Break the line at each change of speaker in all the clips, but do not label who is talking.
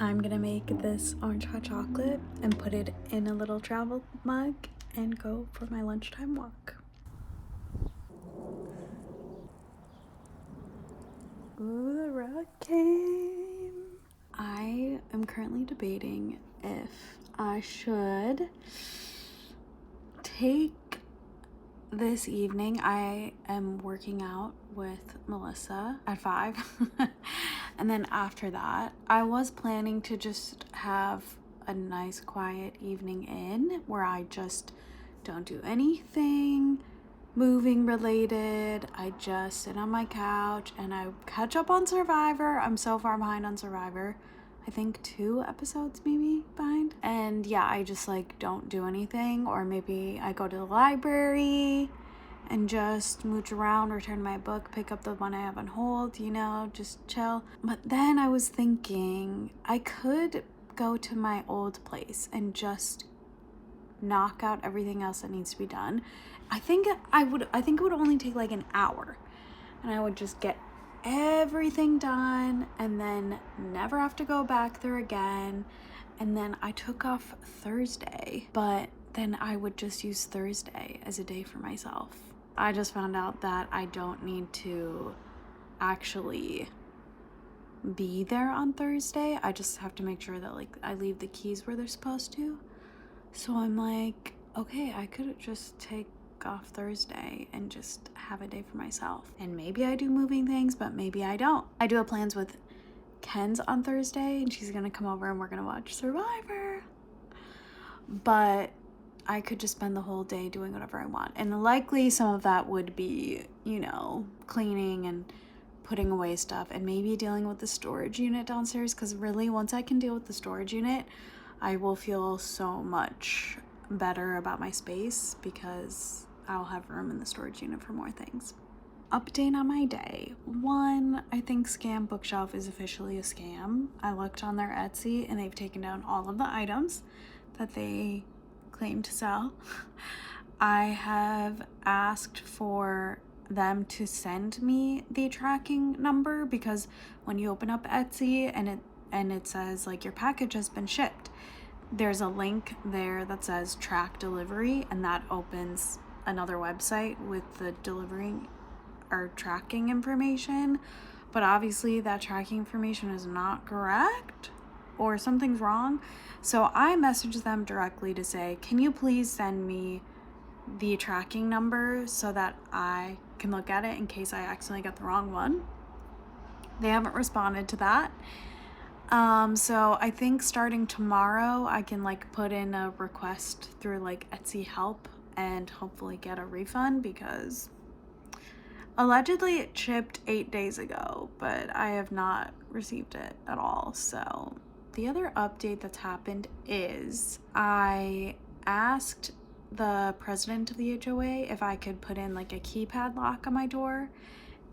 I'm gonna make this orange hot chocolate and put it in a little travel mug and go for my lunchtime walk. Ooh, the rug came. I am currently debating if I should take this evening. I am working out with Melissa at 5 and then after that I was planning to just have a nice quiet evening in where I just don't do anything moving related. I just sit on my couch and I catch up on Survivor. I'm so far behind on Survivor. I think 2 episodes maybe behind. And yeah, I just like don't do anything, or maybe I go to the library and just mooch around or turn my book, pick up the one I have on hold, you know, just chill. But then I was thinking I could go to my old place and just knock out everything else that needs to be done. I think it would only take like an hour, and I would just get everything done and then never have to go back there again. And then I took off Thursday, but then I would just use Thursday as a day for myself. I just found out that I don't need to actually be there on Thursday. I just have to make sure that like I leave the keys where they're supposed to. So I'm like, okay, I could just take off Thursday and just have a day for myself. And maybe I do moving things, but maybe I don't. I do have plans with Ken's on Thursday, and she's gonna come over and we're gonna watch Survivor. But I could just spend the whole day doing whatever I want. And likely some of that would be, you know, cleaning and putting away stuff and maybe dealing with the storage unit downstairs, because really once I can deal with the storage unit, I will feel so much better about my space because I'll have room in the storage unit for more things. Update on my day. 1, I think Scam Bookshelf is officially a scam. I looked on their Etsy and they've taken down all of the items that they claim to sell. I have asked for them to send me the tracking number, because when you open up Etsy and it says like your package has been shipped, there's a link there that says track delivery, and that opens another website with the delivering or tracking information. But obviously that tracking information is not correct, or something's wrong. So I messaged them directly to say, can you please send me the tracking number so that I can look at it in case I accidentally got the wrong one. They haven't responded to that. So I think starting tomorrow I can like put in a request through like Etsy help and hopefully get a refund, because allegedly it shipped 8 days ago, but I have not received it at all. So the other update that's happened is I asked the president of the HOA if I could put in like a keypad lock on my door,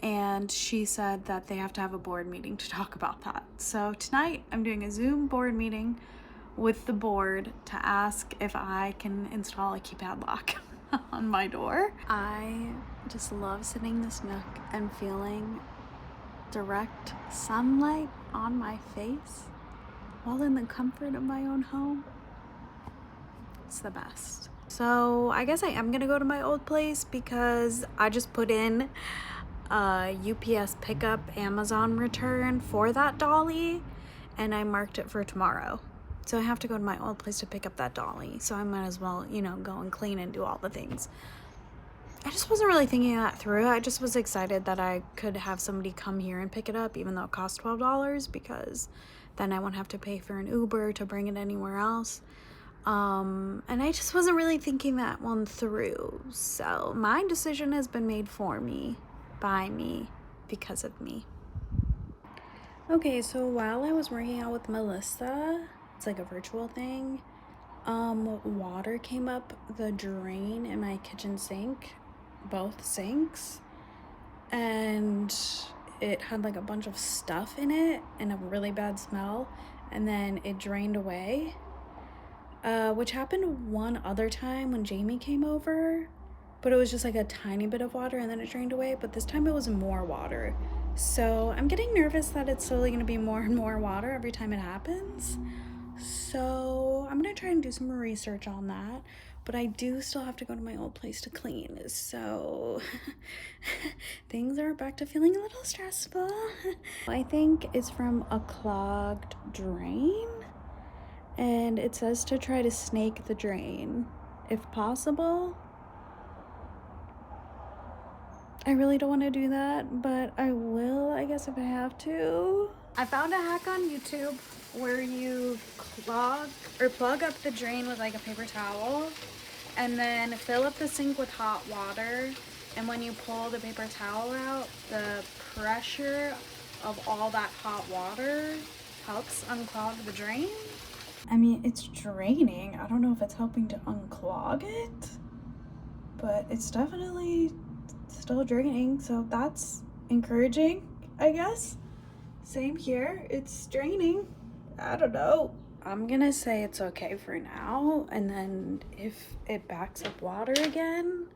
and she said that they have to have a board meeting to talk about that. So tonight I'm doing a Zoom board meeting with the board to ask if I can install a keypad lock on my door. I just love sitting in this nook and feeling direct sunlight on my face while in the comfort of my own home. It's the best. So I guess I am gonna go to my old place because I just put in a UPS pickup Amazon return for that dolly, and I marked it for tomorrow. So I have to go to my old place to pick up that dolly. So I might as well, you know, go and clean and do all the things. I just wasn't really thinking that through. I just was excited that I could have somebody come here and pick it up, even though it cost $12, because then I won't have to pay for an Uber to bring it anywhere else. And I just wasn't really thinking that one through. So my decision has been made for me, by me, because of me. Okay, so while I was working out with Melissa, it's like a virtual thing, water came up the drain in my kitchen sink, both sinks, and it had like a bunch of stuff in it and a really bad smell, and then it drained away, which happened one other time when Jamie came over, but it was just like a tiny bit of water and then it drained away. But this time it was more water, So I'm getting nervous that it's slowly gonna be more and more water every time it happens. So I'm gonna try and do some research on that. But I do still have to go to my old place to clean. So things are back to feeling a little stressful. I think it's from a clogged drain. And it says to try to snake the drain if possible. I really don't want to do that, but I will, I guess, if I have to. I found a hack on YouTube where you plug up the drain with like a paper towel and then fill up the sink with hot water. And when you pull the paper towel out, the pressure of all that hot water helps unclog the drain. I mean, it's draining. I don't know if it's helping to unclog it, but it's definitely still draining, so that's encouraging, I guess. Same here, it's draining. I don't know. I'm gonna say it's okay for now, and then if it backs up water again,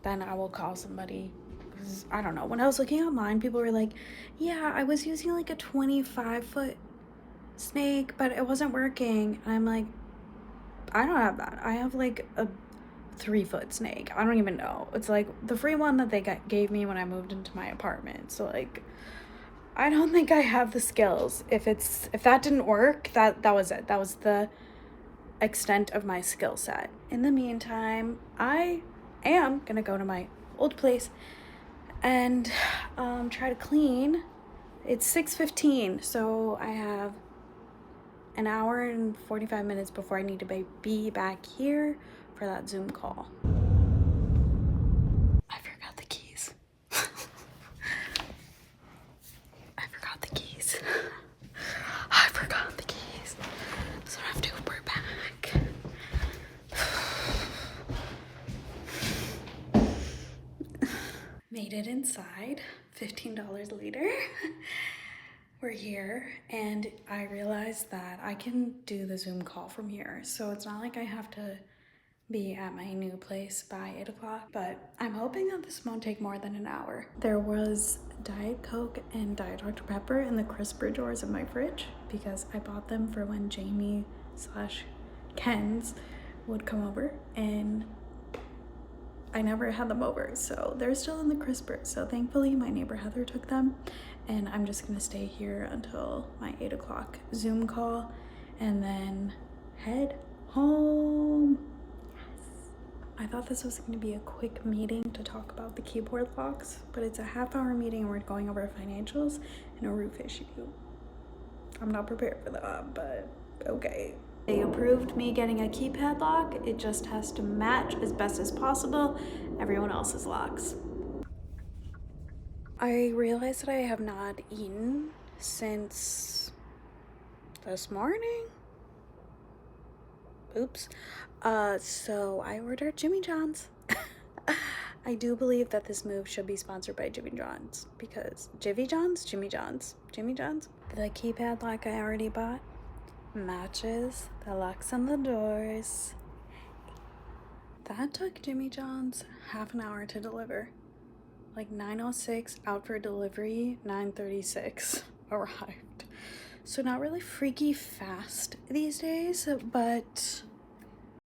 then I will call somebody. Because I don't know, when I was looking online, people were like, yeah, I was using like a 25-foot snake, but it wasn't working. And I'm like, I don't have that. I have like a 3-foot snake. I don't even know. It's like the free one that they gave me when I moved into my apartment. So like, I don't think I have the skills. If that didn't work, that was it. That was the extent of my skill set. In the meantime, I am gonna go to my old place and try to clean. It's 6:15, so I have an hour and 45 minutes before I need to be back here for that Zoom call. I forgot the keys. I forgot the keys. I forgot the keys. So I have to Uber back. Made it inside. $15 later. We're here, and I realized that I can do the Zoom call from here. So it's not like I have to be at my new place by 8 o'clock, but I'm hoping that this won't take more than an hour. There was Diet Coke and Diet Dr. Pepper in the crisper drawers of my fridge because I bought them for when Jamie/Ken's would come over, and I never had them over, so they're still in the crisper. So thankfully my neighbor Heather took them, and I'm just gonna stay here until my 8 o'clock Zoom call and then head home. I thought this was going to be a quick meeting to talk about the keyboard locks, but it's a half-hour meeting and we're going over financials and a roof issue. I'm not prepared for that, but okay. They approved me getting a keypad lock. It just has to match as best as possible everyone else's locks. I realized that I have not eaten since this morning. Oops. So I ordered Jimmy John's. I do believe that this move should be sponsored by Jimmy John's because Jimmy John's. The keypad lock I already bought matches the locks on the doors. That took Jimmy John's half an hour to deliver. Like 9:06 out for delivery, 9:36 arrived. So not really freaky fast these days, but